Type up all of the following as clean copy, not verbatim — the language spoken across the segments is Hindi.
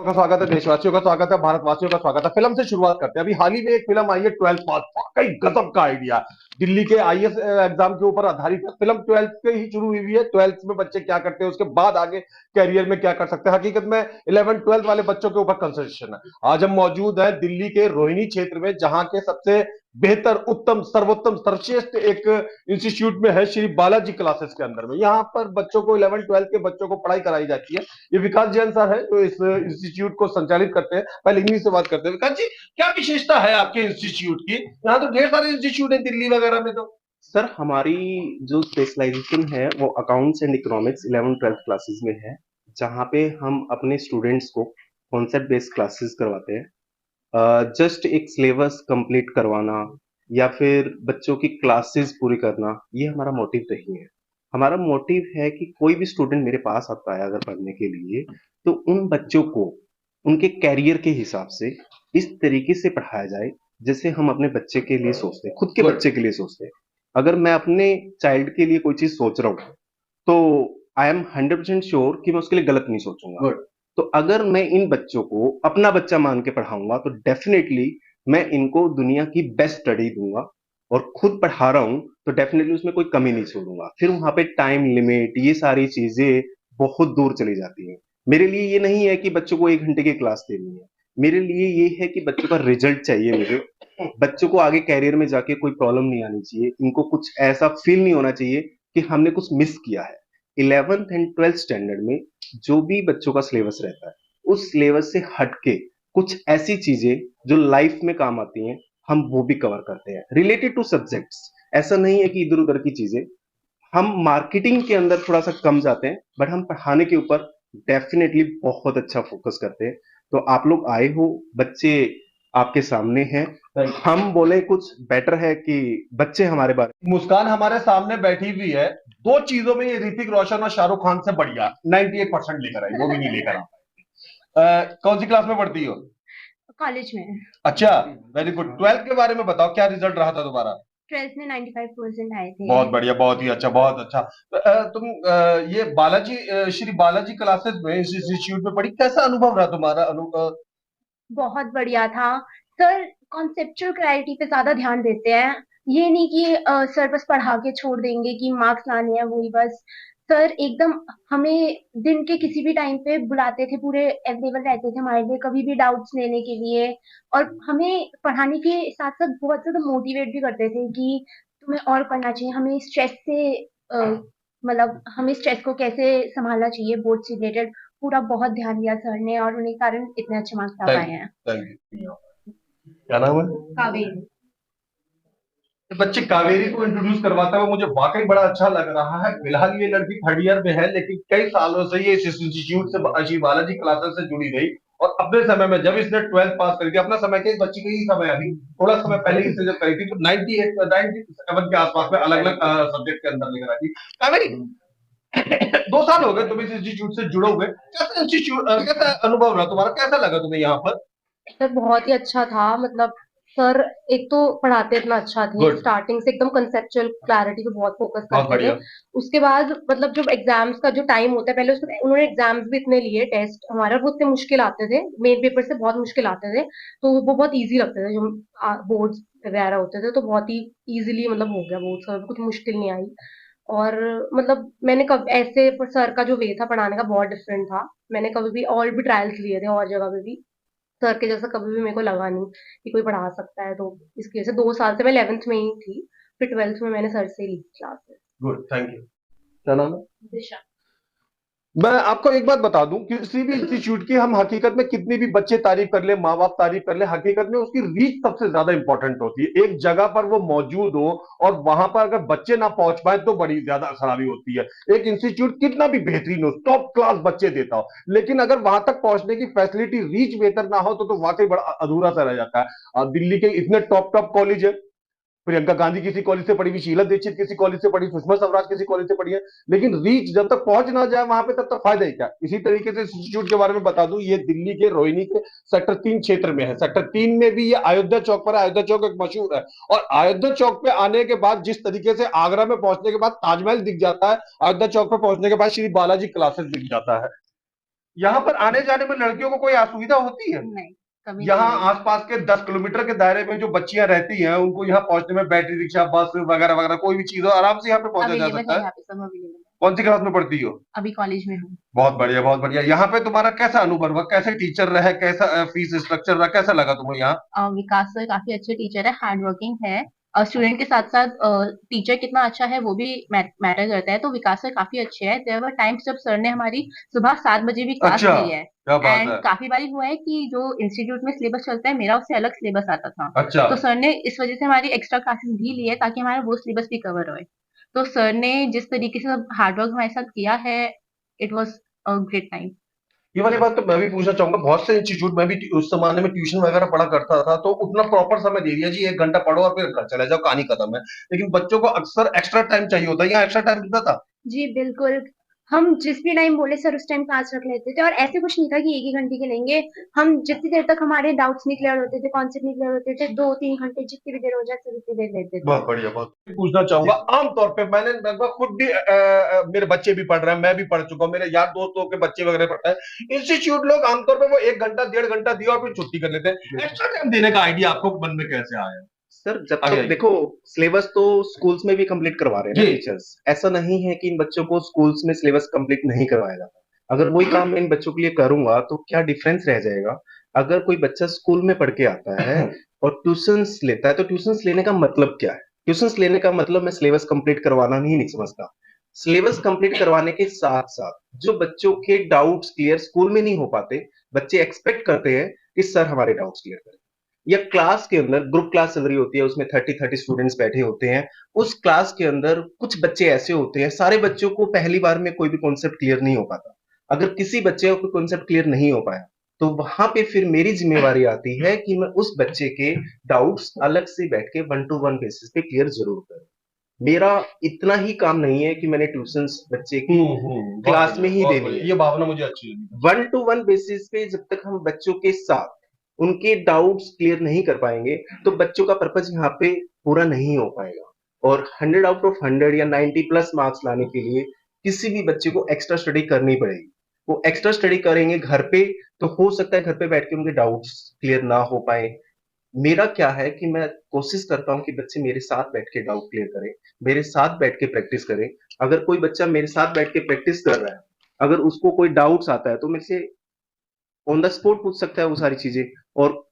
का स्वागत है, देशवासियों का स्वागत है, भारतवासियों का स्वागत है। फिल्म से शुरुआत करते हैं। अभी हाल ही में एक फिल्म आई है 12th पास, वाकई गजब का आइडिया। दिल्ली के आईएएस एग्जाम के ऊपर आधारित है फिल्म। 12th से ही शुरू हुई है। 12th में बच्चे क्या करते हैं, उसके बाद आगे कैरियर में क्या कर सकते हैं। हकीकत में 11 12 वाले बच्चों के ऊपर कंसंट्रेशन है। आज हम मौजूद हैं दिल्ली के रोहिणी क्षेत्र में, जहां के सबसे बेहतर, उत्तम, सर्वोत्तम, सर्वश्रेष्ठ एक इंस्टीट्यूट में है, श्री बालाजी क्लासेस के अंदर में। यहाँ पर बच्चों को 11 12 के बच्चों को पढ़ाई कराई जाती है। ये विकास जैन सर है जो इस इंस्टीट्यूट को संचालित करते हैं। पहले इंग्लिश से बात करते हैं। विकास जी, क्या विशेषता है आपके इंस्टीट्यूट की? यहाँ तो ढेर सारे इंस्टीट्यूट है दिल्ली वगैरह में तो। सर, हमारी जो स्पेशलाइजेशन है वो अकाउंट्स एंड इकोनॉमिक्स 11 12 क्लासेस में है, जहाँ पे हम अपने स्टूडेंट्स को कॉन्सेप्ट बेस्ड क्लासेस करवाते हैं। जस्ट एक सिलेबस कंप्लीट करवाना या फिर बच्चों की क्लासेस पूरी करना, ये हमारा मोटिव नहीं है। हमारा मोटिव है कि कोई भी स्टूडेंट मेरे पास आता है अगर पढ़ने के लिए, तो उन बच्चों को उनके कैरियर के हिसाब से इस तरीके से पढ़ाया जाए जैसे हम अपने बच्चे के लिए सोचते हैं, खुद के बच्चे के लिए सोचते हैं। अगर मैं अपने चाइल्ड के लिए कोई चीज सोच रहा हूँ तो आई एम 100% श्योर कि मैं उसके लिए गलत नहीं सोचूंगा। तो अगर मैं इन बच्चों को अपना बच्चा मान के पढ़ाऊंगा तो डेफिनेटली मैं इनको दुनिया की बेस्ट स्टडी दूंगा, और खुद पढ़ा रहा हूं तो डेफिनेटली उसमें कोई कमी नहीं छोड़ूंगा। फिर वहां पे टाइम लिमिट, ये सारी चीजें बहुत दूर चली जाती हैं। मेरे लिए ये नहीं है कि बच्चों को 1 घंटे की क्लास देनी है, मेरे लिए ये है कि बच्चों का रिजल्ट चाहिए मुझे। बच्चों को आगे कैरियर में जाके कोई प्रॉब्लम नहीं आनी चाहिए, इनको कुछ ऐसा फील नहीं होना चाहिए कि हमने कुछ मिस किया है। 11th एंड 12th स्टैंडर्ड में जो भी बच्चों का सिलेबस रहता है, उस सिलेबस से हटके कुछ ऐसी चीजें जो लाइफ में काम आती हैं, हम वो भी कवर करते हैं रिलेटेड टू सब्जेक्ट्स। ऐसा नहीं है कि इधर उधर की चीजें। हम मार्केटिंग के अंदर थोड़ा सा कम जाते हैं, बट हम पढ़ाने के ऊपर डेफिनेटली बहुत अच्छा फोकस करते हैं। तो आप लोग आए हो, बच्चे आपके सामने हैं। हम बोले कुछ बेटर है कि बच्चे हमारे बारे। मुस्कान हमारे सामने बैठी हुई है। दो चीजों में ये ऋतिक रोशन और शाहरुख खान से बढ़िया 98% लेकर आई, वो भी नहीं लेकर कौन सी क्लास में पढ़ती हो? कॉलेज में। अच्छा, वेरी गुड। 12th के बारे में बताओ, क्या रिजल्ट रहा था तुम्हारा? 12th में 95% आए थे। बहुत बढ़िया, बहुत ही अच्छा, बहुत अच्छा। तो, तुम ये बालाजी श्री बालाजी क्लासेस में, इस इंस्टीट्यूट में पढ़ी, कैसा अनुभव रहा तुम्हारा? बहुत बढ़िया था सर। कॉन्सेप्चुअल क्लैरिटी पे ज्यादा ध्यान देते हैं। ये नहीं कि सर बस पढ़ा के छोड़ देंगे कि मार्क्स लाने हैं वही बस। सर एकदम हमें दिन के किसी भी टाइम पे बुलाते थे, पूरे अवेलेबल रहते थे हमारे लिए कभी भी डाउट्स लेने के लिए। और हमें पढ़ाने के साथ साथ बहुत ज्यादा मोटिवेट भी करते थे कि तुम्हें और पढ़ना चाहिए। हमें स्ट्रेस से मतलब हमें स्ट्रेस को कैसे संभालना चाहिए बोर्ड से रिलेटेड पूरा बहुत ध्यान दिया सर ने, और उन्हीं कारण इतने अच्छे मार्क्स आ पाए हैं। Thank you. क्या नाम है? कावेरी। बच्चे कावेरी को इंट्रोड्यूस करवाता हुआ मुझे वाकई बड़ा अच्छा लग रहा है। फिलहाल ये लड़की 3rd ईयर में है, लेकिन कई सालों से ये इस इंस्टीट्यूट से, श्री बालाजी क्लासेस से जुड़ी रही। और अपने समय में जब इसने 12th पास करी थी, अपना समय के, इस बच्ची का ही समय, अभी थोड़ा समय पहले इसने जब करी थी, तो 97 के आसपास में अलग अलग सब्जेक्ट के अंदर लेकर आई थी कावेरी। 2 साल हो गए तुम इस इंस्टीट्यूट से जुड़े हुए। कैसा इंस्टीट्यूट, कैसा अनुभव रहा तुम्हारा? कैसा लगा तुम्हें यहाँ पर? सर बहुत ही अच्छा था। मतलब सर एक तो पढ़ाते इतना अच्छा थे, Good. स्टार्टिंग से एकदम कंसेप्चुअल क्लैरिटी पे बहुत फोकस बहुत करते थे। बढ़िया। उसके बाद मतलब जब एग्जाम्स का जो टाइम होता है, पहले उसमें उन्होंने एग्जाम्स भी इतने लिए, टेस्ट हमारा वो इतने मुश्किल आते थे, मेन पेपर से बहुत मुश्किल आते थे, तो वो बहुत इजी लगते थे। जो बोर्ड्स वगैरह होते थे तो बहुत ही इजीली मतलब हो गया बोर्ड्स का, कुछ मुश्किल नहीं आई। और मतलब मैंने कब ऐसे सर का जो वे था पढ़ाने का बहुत डिफरेंट था। मैंने कभी भी और भी ट्रायल्स लिए थे और जगह पे भी, सर के जैसा कभी भी मेरे को लगा नहीं कि कोई पढ़ा सकता है। तो इसकी वजह से 2 साल से मैं 11th में ही थी, फिर 12th में मैंने सर से ही ली क्लासेस। Good, thank you. क्या नाम है? दिशा। मैं आपको एक बात बता दूं कि किसी भी इंस्टीट्यूट की हम हकीकत में कितनी भी बच्चे तारीफ कर ले, माँ बाप तारीफ कर ले, हकीकत में उसकी रीच सबसे ज्यादा इंपॉर्टेंट होती है। एक जगह पर वो मौजूद हो और वहां पर अगर बच्चे ना पहुंच पाए तो बड़ी ज्यादा खराबी होती है। एक इंस्टीट्यूट कितना भी बेहतरीन हो, टॉप क्लास बच्चे देता हो, लेकिन अगर वहां तक पहुंचने की फैसिलिटी, रीच बेहतर ना हो तो वाकई बड़ा अधूरा सा रह जाता है। अब दिल्ली के इतने टॉप टॉप कॉलेज है, प्रियंका गांधी किसी कॉलेज से पढ़ी हुई, शीला दीक्षित किसी कॉलेज से पढ़ी, सुषमा स्वराज किसी कॉलेज से पढ़ी है, लेकिन रीच जब तक पहुंच ना जाए वहां पे तब तक फायदा ही क्या। इसी तरीके से इंस्टीट्यूट के बारे में बता दूं, ये दिल्ली के रोहिणी के सेक्टर 3 क्षेत्र में है। सेक्टर 3 में भी ये अयोध्या चौक पर है। अयोध्या चौक एक मशहूर है, और अयोध्या चौक पे आने के बाद जिस तरीके से आगरा में पहुंचने के बाद ताजमहल दिख जाता है, अयोध्या चौक पे पहुंचने के बाद श्री बालाजी क्लासेस दिख जाता है। यहाँ पर आने जाने में लड़कियों को कोई असुविधा होती है? नहीं, कभी यहाँ नहीं। आसपास के 10 किलोमीटर के दायरे में जो बच्चियां रहती हैं उनको यहाँ पहुंचने में बैटरी रिक्शा, बस वगैरह वगैरह कोई भी चीज हो आराम से यहाँ पे पहुंचा जा अवेलेबल सकता है, है। यहाँ पे सब अवेलेबल है। कौन सी क्लास में पढ़ती हो? अभी कॉलेज में हूँ। बहुत बढ़िया, बहुत बढ़िया। यहाँ पे तुम्हारा कैसा अनुभव हुआ, कैसे टीचर रहे, कैसा फीस स्ट्रक्चर रहा, कैसा लगा तुम्हें यहाँ? विकास सर काफी अच्छे टीचर है, हार्ड वर्किंग है। स्टूडेंट के साथ साथ टीचर कितना अच्छा है वो भी मैटर करता है। तो विकास सर काफी अच्छे हैं। देयर वर टाइम्स जब सर ने हमारी सुबह 7 बजे भी क्लास अच्छा, ली है। क्या बात एंड है। काफी बारी हुआ है कि जो इंस्टीट्यूट में सिलेबस चलता है मेरा उससे अलग सिलेबस आता था। अच्छा, तो सर ने इस वजह से हमारी एक्स्ट्रा क्लासेस भी ली है ताकि हमारा वो सिलेबस भी कवर होए। तो सर ने जिस तरीके से हार्डवर्क हमारे साथ किया है, it was a great time. ये वाली बात तो मैं भी पूछना चाहूंगा। बहुत से इंस्टीट्यूट में भी उस जमाने में ट्यूशन वगैरह पढ़ा करता था तो उतना प्रॉपर समय दे दिया जी, 1 घंटा पढ़ो और फिर घर चले जाओ, कहानी खत्म है। लेकिन बच्चों को अक्सर एक्स्ट्रा टाइम चाहिए होता है, यहाँ एक्स्ट्रा टाइम मिलता था? जी बिल्कुल। हम जिस भी टाइम बोले सर उस टाइम क्लास रख लेते थे, और ऐसे कुछ नहीं था कि 1 ही घंटे के लेंगे। हम जितनी देर तक हमारे डाउट्स नहीं क्लियर होते थे, कॉन्सेप्ट नहीं क्लियर होते थे, 2-3 घंटे जितनी भी देर हो जाए सर उतनी देर लेते थे। बहुत बढ़िया, बहुत पूछना चाहूंगा। आमतौर पे मैंने लगभग खुद भी मेरे बच्चे भी पढ़ रहे हैं, मैं भी पढ़ चुका हूँ, मेरे यार दोस्तों के बच्चे वगैरह पढ़ते हैं। इंस्टीट्यूट लोग आमतौर पे वो 1 घंटा 1.5 घंटा दिया और फिर छुट्टी कर लेते हैं। एक्स्ट्रा टाइम देने का आइडिया आपको मन में कैसे आया? सर जब आगे तक आइए। देखो सिलेबस तो स्कूल्स में भी कंप्लीट करवा रहे हैं ना जी। टीचर्स। ऐसा नहीं है कि इन बच्चों को स्कूल्स में सिलेबस कंप्लीट नहीं करवाया जाता। अगर वही काम मैं इन बच्चों के लिए करूंगा तो क्या डिफरेंस रह जाएगा। अगर कोई बच्चा स्कूल में पढ़ के आता है और ट्यूशंस लेता है तो ट्यूशंस लेने का मतलब क्या है? ट्यूशंस लेने का मतलब मैं सिलेबस कंप्लीट करवाना नहीं समझता। सिलेबस कंप्लीट करवाने के साथ साथ जो बच्चों के डाउट्स क्लियर स्कूल में नहीं हो पाते, बच्चे एक्सपेक्ट करते हैं कि सर हमारे डाउट्स क्लियर करें। या क्लास के अंदर ग्रुप क्लास चल रही होती है, उसमें 30-30 स्टूडेंट्स बैठे होते हैं। उस क्लास के अंदर कुछ बच्चे ऐसे होते हैं, सारे बच्चों को पहली बार में कोई भी कॉन्सेप्ट क्लियर नहीं हो पाता। अगर किसी बच्चे को कॉन्सेप्ट क्लियर नहीं हो पाया तो वहां पे फिर मेरी जिम्मेवारी आती है कि मैं उस बच्चे के डाउट्स अलग से बैठ के 1-to-1 बेसिस पे क्लियर जरूर करूं। मेरा इतना ही काम नहीं है कि मैंने ट्यूशंस बच्चे की क्लास में ही देनी है। ये भावना मुझे अच्छी लगी। 1-to-1 बेसिस पे जब तक हम बच्चों के साथ उनके डाउट्स क्लियर नहीं कर पाएंगे तो बच्चों का पर्पज यहाँ पे पूरा नहीं हो पाएगा। और 100 आउट ऑफ 100 या 90 प्लस मार्क्स लाने के लिए किसी भी बच्चे को एक्स्ट्रा स्टडी करनी पड़ेगी। वो एक्स्ट्रा स्टडी करेंगे घर पे तो हो सकता है घर पे बैठ के उनके डाउट्स क्लियर ना हो पाए। मेरा क्या है कि मैं कोशिश करता हूँ कि बच्चे मेरे साथ बैठ के डाउट क्लियर करें, मेरे साथ बैठ के प्रैक्टिस करें। अगर कोई बच्चा मेरे साथ बैठ के प्रैक्टिस कर रहा है, अगर उसको कोई डाउट्स आता है तो मेरे से ऑन द स्पॉट पूछ सकता है वो सारी चीजें। और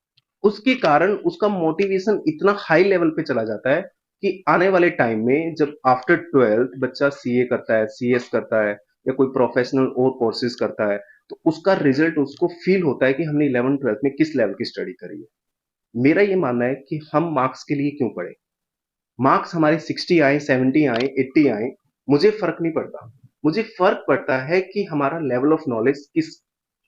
उसके कारण उसका मोटिवेशन इतना हाई लेवल पे चला जाता है कि आने वाले टाइम में जब आफ्टर 12th बच्चा सीए करता है, सीएस करता है या कोई प्रोफेशनल और कोर्सेज करता है तो उसका रिजल्ट उसको फील होता है कि हमने 11th-12th में किस लेवल की स्टडी करी है। मेरा ये मानना है कि हम मार्क्स के लिए क्यों पढ़े। मार्क्स हमारे 60 आए, 70 आए, 80 आए, मुझे फर्क नहीं पड़ता। मुझे फर्क पड़ता है कि हमारा लेवल ऑफ नॉलेज किस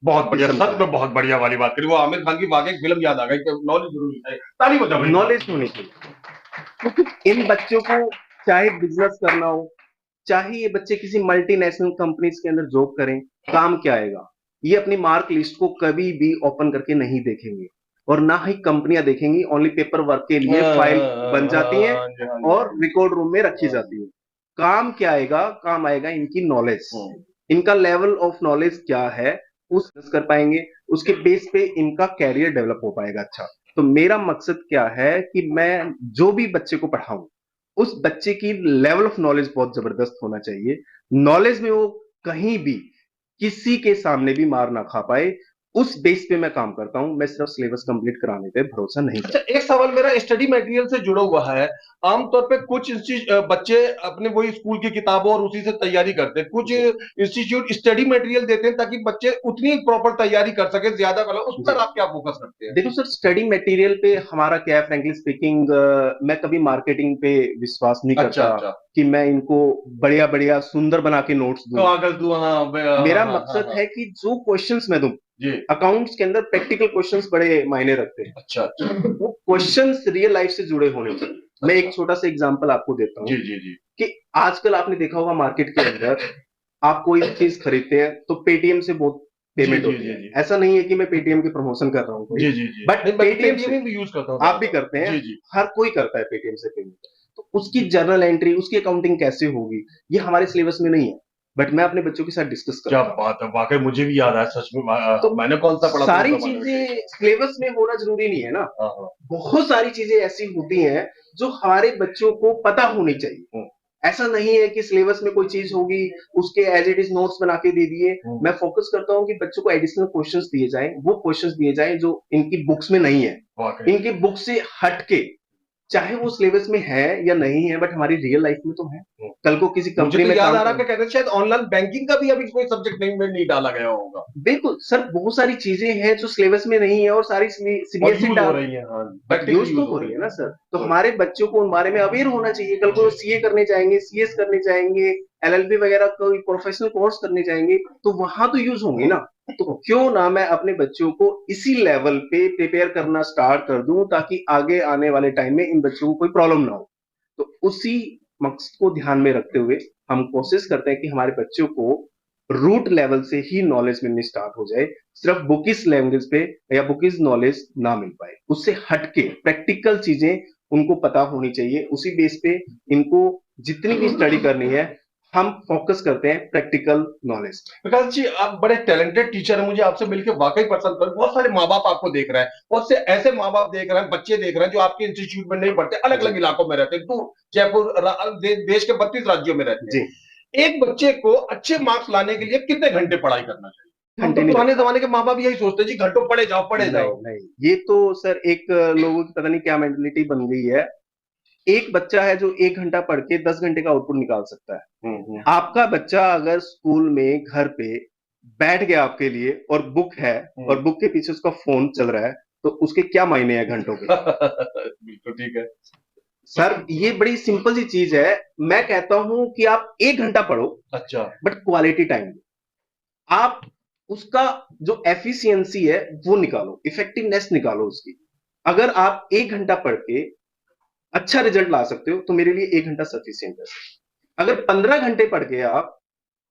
बहुत बढ़िया, किस्म का सच में बहुत बढ़िया वाली बात करी। वो आमिर खान की वाकई फिल्म याद आ गई कि नॉलेज जरूरी है। ताली बजाओ भाई। नॉलेज होनी चाहिए। क्योंकि इन बच्चों को चाहे बिजनेस करना हो, चाहे ये बच्चे किसी मल्टीनेशनल कंपनीज के अंदर जॉब करें, काम क्या आएगा? ये अपनी मार्क लिस्ट को कभी भी ओपन करके नहीं देखेंगे और ना ही कंपनियां देखेंगी। ओनली पेपर वर्क के लिए फाइल बन जाती है और रिकॉर्ड रूम में रखी जाती है। काम क्या आएगा? काम आएगा इनकी नॉलेज। इनका लेवल ऑफ नॉलेज क्या है उस कर पाएंगे, उसके बेस पे इनका कैरियर डेवलप हो पाएगा। अच्छा, तो मेरा मकसद क्या है कि मैं जो भी बच्चे को पढ़ाऊं उस बच्चे की लेवल ऑफ नॉलेज बहुत जबरदस्त होना चाहिए। नॉलेज में वो कहीं भी किसी के सामने भी मार ना खा पाए, उस बेस पे मैं काम करता हूं। मैं सिर्फ सिलेबस कंप्लीट कराने पे भरोसा नहीं करता। अच्छा, एक सवाल मेरा स्टडी मटेरियल से जुड़ा हुआ है। आमतौर पे कुछ बच्चे अपने वही स्कूल की किताबों और उसी से तैयारी करते हैं, कुछ इंस्टीट्यूट स्टडी मटेरियल देते हैं ताकि बच्चे उतनी प्रॉपर तैयारी कर सके, ज्यादा वाला। उस पर आप क्या फोकस रखते हैं? देखो सर, स्टडी मटेरियल पे हमारा क्या है, फ्रेंकली स्पीकिंग, मैं कभी मार्केटिंग पे विश्वास नहीं करता। अच्छा। कि मैं इनको बढ़िया बढ़िया सुंदर बना के नोट्स दूं। कागज दूं, हाँ, मेरा मकसद है कि जो क्वेश्चंस मैं दूं, जी। अकाउंट्स के अंदर प्रैक्टिकल क्वेश्चंस बड़े मायने रखते हैं। अच्छा। वो क्वेश्चंस रियल लाइफ से जुड़े होने चाहिए। मैं एक छोटा सा एग्जांपल आपको देता हूँ। जी। कि आजकल आपने देखा होगा मार्केट के अंदर आप कोई चीज खरीदते हैं तो पेटीएम से बहुत पेमेंट होती है। ऐसा नहीं है कि मैं पेटीएम की प्रमोशन कर रहा हूँ, बट पेटीएम भी यूज करता हूँ। आप भी करते हैं। हर कोई करता है पेटीएम से पेमेंट। तो उसकी जर्नल एंट्री, उसकी अकाउंटिंग कैसे होगी, ये हमारे सिलेबस में नहीं है। बट मैं अपने बच्चों के साथ डिस्कस क्या करता हूँ। बात है, वाकई मुझे भी याद है सच में। तो मैंने कौन सा पढ़ा था सारी उस जमाने में? चीजें सिलेबस में होना जरूरी नहीं है ना, हाँ, हाँ। बहुत सारी चीजें ऐसी होती हैं जो हमारे बच्चों को पता होनी चाहिए। ऐसा नहीं है कि सिलेबस में कोई चीज होगी उसके एज इट इज नोट्स बना के दे दिए। मैं फोकस करता हूँ कि बच्चों को एडिशनल क्वेश्चंस दिए जाएं, वो क्वेश्चंस दिए जाएं जो इनकी बुक्स में नहीं है, वाकई इनकी बुक से हट के, चाहे वो सिलेबस में है या नहीं है, बट हमारी रियल लाइफ में तो है। कल को किसी मुझे कंपनी तो में याद काम आ रहा कर, कि कहते हैं शायद ऑनलाइन बैंकिंग का भी अभी कोई सब्जेक्ट नहीं डाला गया होगा, बिल्कुल सर, बहुत सारी चीजें हैं जो सिलेबस में नहीं है और सारी और सीबीएसई यूज हो रही है। हाँ, प्रैक्टिकली यूज तो यूज हो हो रही रही है ना सर। तो हमारे बच्चों को उन बारे में अवेयर होना चाहिए। कल को सीए करने जाएंगे, सीएस करने जाएंगे, एलएलबी वगैरह कोई प्रोफेशनल कोर्स करने जाएंगे, तो वहां तो यूज होंगे ना। तो क्यों ना मैं अपने बच्चों को इसी लेवल पे प्रिपेयर करना स्टार्ट कर दूं, ताकि आगे आने वाले टाइम में इन बच्चों को कोई प्रॉब्लम ना हो। तो उसी मकसद को ध्यान में रखते हुए हम कोशिश करते हैं कि हमारे बच्चों को रूट लेवल से ही नॉलेज मिलनी स्टार्ट हो जाए, सिर्फ बुकिस लैंग्वेज पे या बुकिस नॉलेज ना मिल पाए, उससे हटके प्रैक्टिकल चीजें उनको पता होनी चाहिए। उसी बेस पे इनको जितनी भी स्टडी करनी है हम फोकस करते हैं प्रैक्टिकल नॉलेज। विकास जी, आप बड़े टैलेंटेड टीचर हैं, मुझे आपसे मिलकर वाकई पसंद कर। बहुत सारे माँ बाप आपको देख रहे हैं, बहुत से ऐसे माँ बाप देख रहे हैं, बच्चे देख रहे हैं जो आपके इंस्टीट्यूट में नहीं पढ़ते, अलग अलग इलाकों में रहते हैं, तो जयपुर देश के 32 राज्यों में रहते हैं। एक बच्चे को अच्छे मार्क्स लाने के लिए कितने घंटे पढ़ाई करना चाहिए? हम तो पुराने जमाने के माँ बाप यही सोचते हैं जी, घंटों पढ़े जाओ पढ़े जाओ। नहीं, ये तो सर एक लोगों की पता नहीं क्या मेंटलिटी बन गई है। एक बच्चा है जो 1 घंटा पढ़ के 10 घंटे का आउटपुट निकाल सकता है। आपका बच्चा अगर स्कूल में घर पे बैठ गया आपके लिए और बुक है और बुक के पीछे उसका फोन चल रहा है, तो उसके क्या मायने हैं घंटों के? बिल्कुल ठीक है सर, ये बड़ी सिंपल सी चीज है। मैं कहता हूं कि आप 1 घंटा पढ़ो, अच्छा, बट क्वालिटी टाइम। आप उसका जो एफिशिएंसी है वो निकालो, इफेक्टिवनेस निकालो उसकी। अगर आप 1 घंटा पढ़ के अच्छा रिजल्ट ला सकते हो तो मेरे लिए 1 घंटा सफिशियंट है। अगर 15 घंटे पढ़ के आप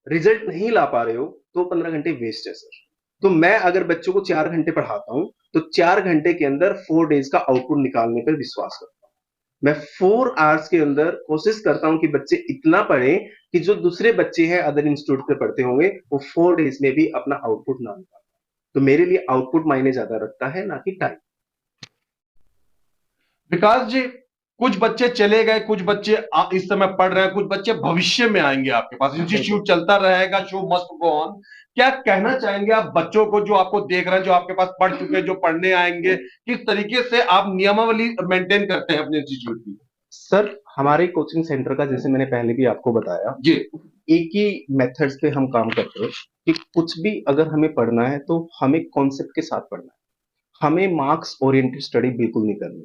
रिजल्ट नहीं ला पा रहे हो तो 15 घंटे वेस्ट है सर। तो मैं अगर बच्चों को 4 घंटे पढ़ाता हूं तो 4 घंटे के अंदर 4 डेज का आउटपुट निकालने पर विश्वास करता हूं। मैं 4 आवर्स के अंदर कोशिश करता हूं कि बच्चे इतना पढ़े कि जो दूसरे बच्चे हैं अदर इंस्टीट्यूट पे पढ़ते होंगे वो 4 डेज में भी अपना आउटपुट ना निकाल पाए। तो मेरे लिए आउटपुट मायने ज्यादा रखता है, ना कि टाइम। विकास जी, कुछ बच्चे चले गए, कुछ बच्चे इस समय पढ़ रहे हैं, कुछ बच्चे भविष्य में आएंगे आपके पास, इंस्टीट्यूट चलता रहेगा, शो मस्ट गो ऑन। क्या कहना चाहेंगे आप बच्चों को जो आपको देख रहे हैं, जो आपके पास पढ़ चुके हैं, जो पढ़ने आएंगे, किस तरीके से आप नियमावली मेंटेन करते हैं अपने इंस्टीट्यूट की? सर, हमारे कोचिंग सेंटर का जैसे मैंने पहले भी आपको बताया जी, एक ही मेथड्स पे हम काम करते हैं कि कुछ भी अगर हमें पढ़ना है तो हमें कॉन्सेप्ट के साथ पढ़ना है। हमें मार्क्स ओरिएंटेड स्टडी बिल्कुल नहीं करनी,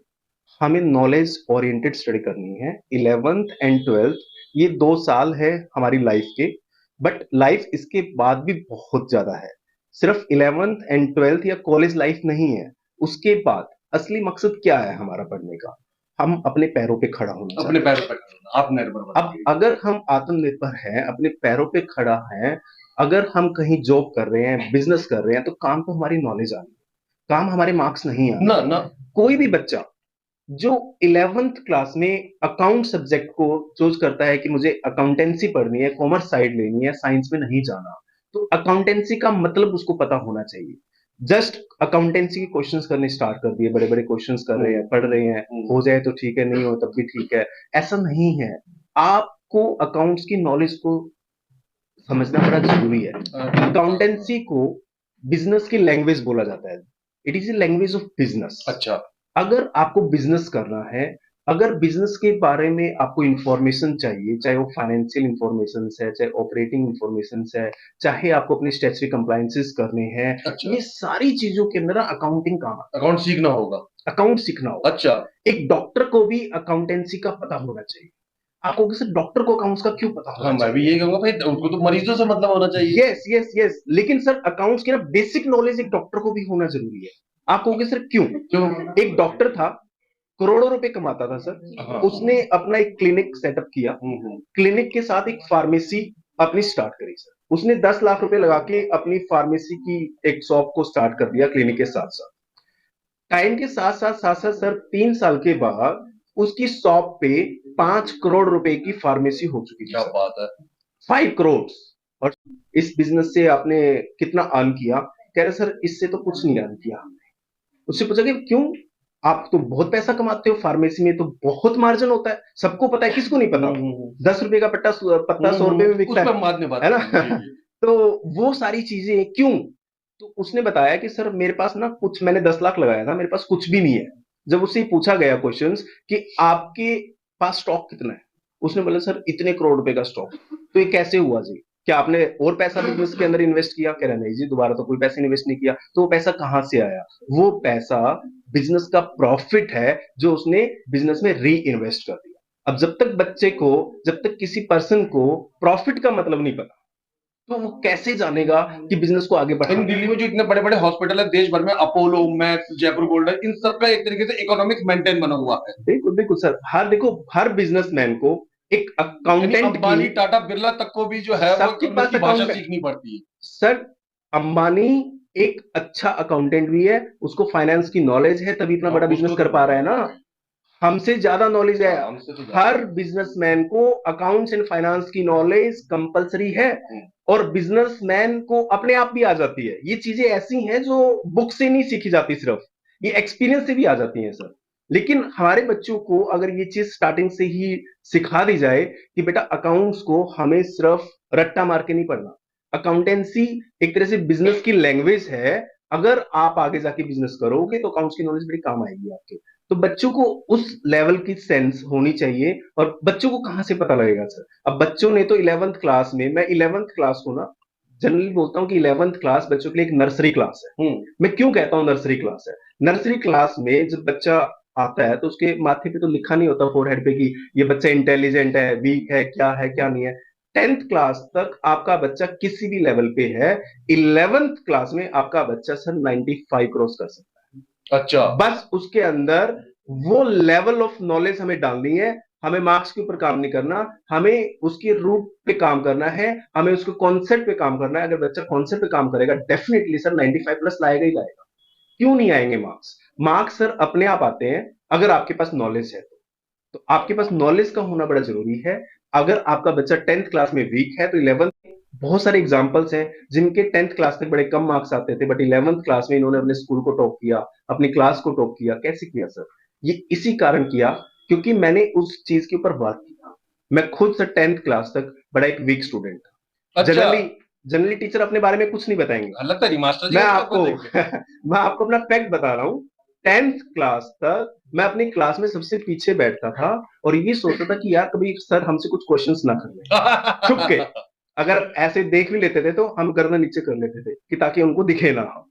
हमें नॉलेज ओरिएंटेड स्टडी करनी है। 11th एंड 12th ये 2 साल है हमारी लाइफ के, बट लाइफ इसके बाद भी बहुत ज्यादा है। सिर्फ 11th एंड 12th या कॉलेज लाइफ नहीं है। उसके बाद असली मकसद क्या है हमारा पढ़ने का? हम अपने पैरों पे खड़ा होना अपने चाहते हैं। पैरों पर आत्मनिर्भर अब अगर हम आत्मनिर्भर हैं, अपने पैरों पे खड़ा हैं, अगर हम कहीं जॉब कर रहे हैं, बिजनेस कर रहे हैं, तो काम तो हमारी नॉलेज आनी है, काम हमारे मार्क्स नहीं आने। ना ना, कोई भी बच्चा जो 11th क्लास में अकाउंट सब्जेक्ट को चूज करता है कि मुझे अकाउंटेंसी पढ़नी है, कॉमर्स साइड लेनी है, साइंस में नहीं जाना, तो अकाउंटेंसी का मतलब उसको पता होना चाहिए। जस्ट अकाउंटेंसी के क्वेश्चंस करने स्टार्ट कर दिए, बड़े बड़े क्वेश्चंस कर रहे हैं, पढ़ रहे हैं, हो जाए तो ठीक है, नहीं हो तब भी ठीक है, ऐसा नहीं है। आपको अकाउंट्स की नॉलेज को समझना बड़ा जरूरी है। अकाउंटेंसी को बिजनेस की लैंग्वेज बोला जाता है, it is a language of business. अच्छा, अगर आपको बिजनेस करना है, अगर बिजनेस के बारे में आपको इंफॉर्मेशन चाहिए, चाहे वो फाइनेंशियल इंफॉर्मेशन है, चाहे ऑपरेटिंग इंफॉर्मेशन है, चाहे आपको अपने स्टैट्यूटरी कंप्लायंसेस करने हैं, अच्छा, ये सारी चीजों के अंदर अकाउंटिंग काम आता अकाउंट सीखना होगा, है, अकाउंट सीखना होगा। अच्छा, एक डॉक्टर को भी अकाउंटेंसी का पता होना चाहिए। आपको किसी डॉक्टर को अकाउंट्स का क्यों पता होना हाँ, मैं भी यही कहूंगा भाई, उनको तो मरीजों से मतलब होना चाहिए। यस यस यस, लेकिन सर अकाउंट्स की ना बेसिक नॉलेज एक डॉक्टर को भी होना जरूरी है। आप कहोगे सर क्यों? क्यों? एक डॉक्टर था, करोड़ों रुपए कमाता था सर, हाँ, उसने अपना एक क्लिनिक सेटअप किया, क्लिनिक के साथ एक फार्मेसी अपनी स्टार्ट करी सर। उसने 10 लाख रुपए लगा के अपनी फार्मेसी की एक शॉप को स्टार्ट कर दिया क्लिनिक के साथ साथ। टाइम के साथ साथ सर 3 साल के बाद उसकी शॉप पे 5 करोड़ रुपए की फार्मेसी हो चुकी थी। क्या बात है, 5 करोड़। और इस बिजनेस से आपने कितना अर्न किया? कह रहे सर इससे तो कुछ नहीं अर्न किया हमने। उससे पूछा कि क्यों? आप तो बहुत पैसा कमाते हो, फार्मेसी में तो बहुत मार्जिन होता है, सबको पता है, किसको नहीं पता? 10 रुपए का पत्ता 100 रुपए में उस बिकता पर है बाद में बात है ना? करेंगे। जी, जी। तो वो सारी चीजें क्यों? तो उसने बताया कि सर मेरे पास ना कुछ, मैंने 10 लाख लगाया था, मेरे पास कुछ भी नहीं है। जब उससे पूछा गया क्वेश्चंस कि आपके पास स्टॉक कितना है, उसने बोला सर इतने करोड़ रुपए का स्टॉक। तो ये कैसे हुआ जी? क्या आपने और पैसा बिजनेस के अंदर इन्वेस्ट किया? कह रहा नहीं जी, दोबारा तो कोई पैसा इन्वेस्ट नहीं किया। तो वो पैसा कहां से आया? वो पैसा बिजनेस का प्रॉफिट है जो उसने बिजनेस में री इन्वेस्ट कर दिया। अब जब तक बच्चे को, जब तक किसी पर्सन को प्रॉफिट का मतलब नहीं पता, तो वो कैसे जानेगा कि बिजनेस को आगे इन बढ़ाना दिल्ली में जो इतने बड़े बड़े हॉस्पिटल है देश भर में, अपोलो, मैक्स, जयपुर गोल्डन, इन सब का एक तरीके से इकोनॉमिक्स मेंटेन बना हुआ है। बिल्कुल बिल्कुल सर, हर देखो हर बिजनेसमैन को एक यानी अकाउंटेंट अंबानी, की, टाटा, बिरला तक को भी जो है वो सबके इकोनॉमिक्स पास की भाषा अकाउंट। सीखनी पड़ती है। सर अंबानी एक अच्छा अकाउंटेंट भी है, उसको फाइनेंस की नॉलेज है, तभी इतना बड़ा बिजनेस उसको कर तो पा रहा है ना। हमसे ज्यादा नॉलेज है। हमसे तो ज्यादा हर बिजनेसमैन को अकाउंट्स एंड फाइनेंस की नॉलेज कंपलसरी है, और बिजनेसमैन को अपने आप भी आ जाती है। ये चीजें ऐसी हैं जो बुक से नहीं सीखी जाती, सिर्फ ये एक्सपीरियंस से भी आ जाती हैं सर। लेकिन हमारे बच्चों को अगर ये चीज स्टार्टिंग से ही सिखा दी जाए कि बेटा अकाउंट्स को हमें सिर्फ रट्टा मार के नहीं पढ़ना, अकाउंटेंसी एक तरह से बिजनेस की लैंग्वेज है। अगर आप आगे जाके बिजनेस करोगे तो अकाउंट्स की नॉलेज बड़ी काम आएगी आपके। तो बच्चों को उस लेवल की सेंस होनी चाहिए। और बच्चों को कहां से पता लगेगा सर? अब बच्चों ने तो 11th क्लास में, मैं 11th क्लास को ना जनरली बोलता हूँ कि 11th क्लास बच्चों के लिए एक नर्सरी क्लास है। मैं क्यों कहता हूँ नर्सरी क्लास है? नर्सरी क्लास में जब बच्चा आता है तो उसके माथे पे तो लिखा नहीं होता फोरहेड पे कि ये बच्चा इंटेलिजेंट है, वीक है क्या नहीं है। 10th क्लास तक आपका बच्चा किसी भी लेवल पे है। 11th क्लास में आपका बच्चा सर 95 क्रॉस कर सकता है। अच्छा, बस उसके अंदर वो लेवल ऑफ नॉलेज हमें डालनी है। हमें मार्क्स के ऊपर काम नहीं करना, हमें उसके रूट पे काम करना है, हमें उसके कॉन्सेप्ट पे काम करना है। अगर बच्चा कॉन्सेप्ट पे काम करेगा डेफिनेटली सर 95 प्लस लाएगा ही लाएगा। क्यों नहीं आएंगे मार्क्स? मार्क्स सर अपने आप आते हैं अगर आपके पास नॉलेज है। तो आपके पास नॉलेज का होना बड़ा जरूरी है। अगर आपका बच्चा 10th क्लास में वीक है तो 11th, बहुत सारे एग्जांपल्स हैं जिनके 10th क्लास तक बड़े कम मार्क्स आते थे, बट 11th क्लास में इन्होंने अपने स्कूल को टॉप किया, अपनी क्लास को टॉप किया। कैसे किया सर? ये इसी कारण किया क्योंकि मैंने उस चीज के ऊपर वर्क किया। मैं खुद से 10th क्लास तक बड़ा एक वीक स्टूडेंट था। अच्छा। जनरली टीचर अपने बारे में कुछ नहीं बताएंगे। लगता है मास्टर जी मैं का आपको देंगे। मैं आपको अपना फैक्ट बता रहा हूँ। 10th क्लास तक मैं अपनी क्लास में सबसे पीछे बैठता था और ये सोचता था कि यार कभी सर हमसे कुछ क्वेश्चंस ना कर ले छुप के। अगर ऐसे देख भी लेते थे तो हम गर्दन नीचे कर लेते थे कि ताकि उनको दिखे ना हम।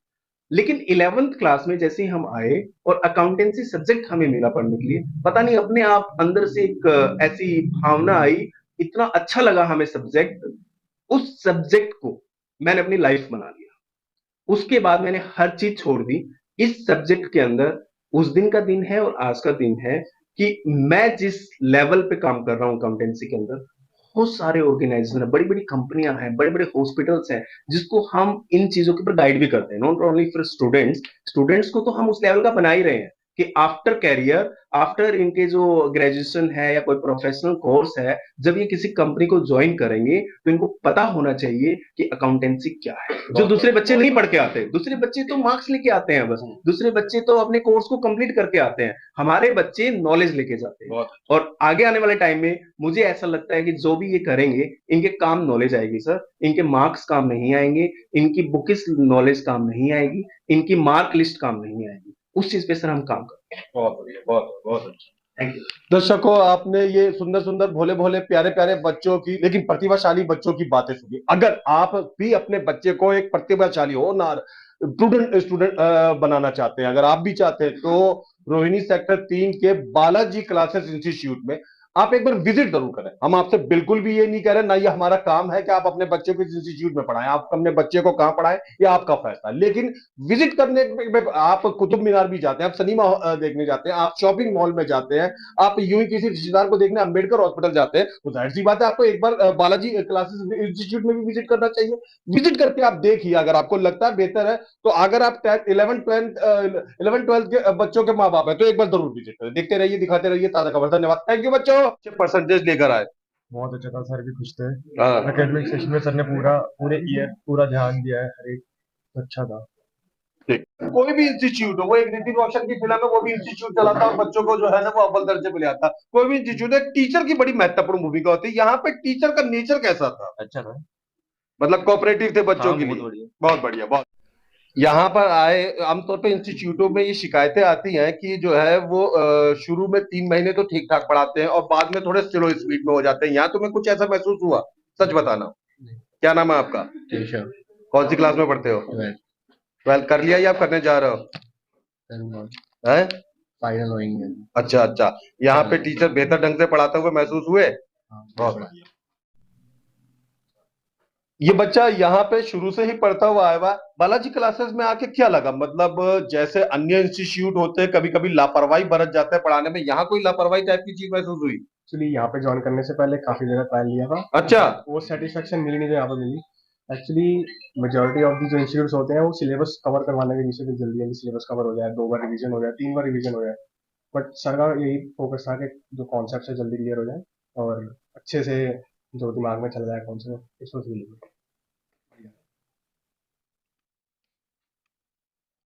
लेकिन 11th क्लास में जैसे ही हम आए और अकाउंटेंसी सब्जेक्ट हमें मिला पढ़ने के लिए, पता नहीं अपने आप अंदर से एक ऐसी भावना आई, इतना अच्छा लगा हमें सब्जेक्ट। उस सब्जेक्ट को मैंने अपनी लाइफ बना लिया। उसके बाद मैंने हर चीज छोड़ दी। इस सब्जेक्ट के अंदर उस दिन का दिन है और आज का दिन है कि मैं जिस लेवल पे काम कर रहा हूं अकाउंटेंसी के अंदर, बहुत सारे ऑर्गेनाइजेशन है, बड़ी बड़ी कंपनियां हैं, बड़े बड़े हॉस्पिटल्स हैं, जिसको हम इन चीजों के ऊपर गाइड भी करते हैं। Not only for students, students को तो हम उस लेवल का बना ही रहे हैं कि आफ्टर कैरियर, आफ्टर इनके जो ग्रेजुएशन है या कोई प्रोफेशनल कोर्स है, जब ये किसी कंपनी को ज्वाइन करेंगे तो इनको पता होना चाहिए कि अकाउंटेंसी क्या है। जो दूसरे बच्चे नहीं पढ़ के आते, दूसरे बच्चे तो मार्क्स लेके आते हैं बस, दूसरे बच्चे तो अपने कोर्स को कंप्लीट करके आते हैं, हमारे बच्चे नॉलेज लेके जाते हैं। और आगे आने वाले टाइम में मुझे ऐसा लगता है कि जो भी ये करेंगे इनके काम नॉलेज आएगी सर, इनके मार्क्स काम नहीं आएंगे, इनकी बुकिस नॉलेज काम नहीं आएगी, इनकी मार्क लिस्ट काम नहीं आएगी। उस चीज पे सर हम काम करते हैं। बहुत बढ़िया, बहुत बहुत अच्छा। Thank you. दर्शकों, आपने ये सुंदर सुंदर, भोले भोले, प्यारे प्यारे बच्चों की, लेकिन प्रतिभाशाली बच्चों की बातें सुनी। अगर आप भी अपने बच्चे को एक प्रतिभाशाली हो ना, स्टूडेंट स्टूडेंट बनाना चाहते हैं, अगर आप भी चाहते हैं, तो रोहिणी सेक्टर 3 के बालाजी क्लासेस इंस्टीट्यूट में आप एक बार विजिट जरूर करें। हम आपसे बिल्कुल भी ये नहीं कह रहे, ना ये हमारा काम है कि आप अपने बच्चे को इस इंस्टीट्यूट में पढ़ाएं। आप अपने बच्चे को कहां पढ़ाएं ये आपका फैसला, लेकिन विजिट करने में आप कुतुब मीनार भी जाते हैं, आप सिनेमा देखने जाते हैं, आप शॉपिंग मॉल में जाते हैं, आप यूं ही किसी रिश्तेदार को देखने अम्बेडकर हॉस्पिटल जाते हैं, तो जाहिर सी बात है आपको एक बार बालाजी क्लासेस इंस्टीट्यूट में भी विजिट करना चाहिए। विजिट करके आप देखिए, अगर आपको लगता है बेहतर है, तो अगर आप 11 12 के बच्चों के माँ बाप है तो एक बार जरूर विजिट करें। देखते रहिए, दिखाते रहिए ताजा खबर। धन्यवाद, थैंक यू बच्चों, परसेंटेज लेकर आए। बहुत अच्छा था, सर भी खुश थे। हाँ एकेडमिक सेशन में सर ने पूरे ईयर पूरा ध्यान दिया है हर एक, तो अच्छा था। ठीक। कोई भी इंस्टीट्यूट हो, वो एक ऋतिक रोशन की फिल्म है, वो भी इंस्टीट्यूट चलाता है और बच्चों को जो है ना वो अव्वल दर्जे पे ले आता है। कोई भी इंस्टीट्यूट है, टीचर की बड़ी महत्वपूर्ण भूमिका होती है। यहाँ पे टीचर का नेचर कैसा था? अच्छा था। मतलब कोऑपरेटिव थे बच्चों हाँ, के बहुत लिए? बढ़िया। बहुत बढ़िया, बहुत। यहाँ पर आए आमतौर पे इंस्टीट्यूटों में ये शिकायतें आती हैं कि जो है वो शुरू में 3 महीने तो ठीक ठाक पढ़ाते हैं और बाद में थोड़े स्लो स्पीड में हो जाते हैं। यहाँ तुम्हें कुछ ऐसा महसूस हुआ? सच बताना। क्या नाम है आपका? टीचर कौन सी क्लास में पढ़ते हो? 12 कर लिया या आप करने जा रहे हो? हैं? फाइनल होंगे। अच्छा अच्छा। यहाँ पे टीचर बेहतर ढंग से पढ़ाते हुए महसूस हुए? बहुत बढ़िया। ये बच्चा यहाँ पे शुरू से ही पढ़ता हुआ आया हुआ। बालाजी क्लासेस में आके क्या लगा? मतलब जैसे अन्य इंस्टीट्यूट होते हैं कभी कभी लापरवाही बरत जाते हैं पढ़ाने में, यहाँ कोई लापरवाही टाइप की चीज महसूस हुई? एक्चुअली यहाँ पे ज्वाइन करने से पहले काफी जगह ट्रायल लिया था। अच्छा। वो सेटिस्फेक्शन मिली नहीं जो यहाँ पे मिली। एक्चुअली मेजोरिटी ऑफ दी जो इंस्टीट्यूट्स होते हैं वो सिलेबस कवर करवाने के पीछे जल्दी जल्दी सिलेबस कवर हो जाए, 2 बार रिवीजन हो जाए, 3 बार रिवीजन हो जाए। बट सर का यही फोकस था कि जो कॉन्सेप्ट है जल्दी क्लियर हो जाए और अच्छे से जो दिमाग में चल जाए कॉन्सेप्ट, इसको सीख लीजिए।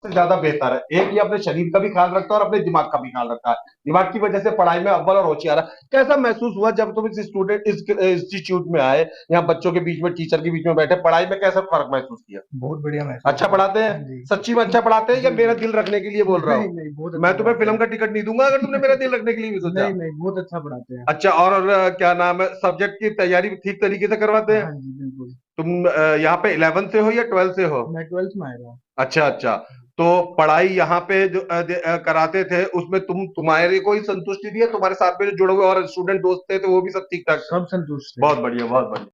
से ज्यादा बेहतर है। एक ये अपने शरीर का भी ख्याल रखता है और अपने दिमाग का भी ख्याल रखता है। दिमाग की वजह से पढ़ाई में अव्वल और होशियार है। कैसा महसूस हुआ जब तुम इस स्टूडेंट इस इंस्टीट्यूट में आए, यहाँ बच्चों के बीच में, टीचर के बीच में बैठे, पढ़ाई में कैसा फर्क महसूस किया? बहुत बढ़िया महसूस। अच्छा पढ़ाते हैं? सच्ची में अच्छा पढ़ाते हैं या मेरा दिल रखने के लिए बोल रहा हूँ? नहीं, बहुत मैं तुम्हें फिल्म का टिकट नहीं दूंगा अगर तुमने मेरा दिल रखने के लिए भी सोचा। नहीं, बहुत अच्छा पढ़ाते हैं। अच्छा, और क्या नाम है, सब्जेक्ट की तैयारी ठीक तरीके से करवाते हैं? हाँ जी, बिल्कुल। तुम यहाँ पे 11th से हो या 12th से हो? मैं 12th में आया था। अच्छा अच्छा। तो पढ़ाई यहाँ पे जो कराते थे उसमें तुम्हारे कोई संतुष्टि थी? तुम्हारे साथ में जो जुड़े हुए और स्टूडेंट दोस्त थे तो वो भी सब ठीक ठाक? सब संतुष्ट थे। बहुत बढ़िया, बहुत बढ़िया।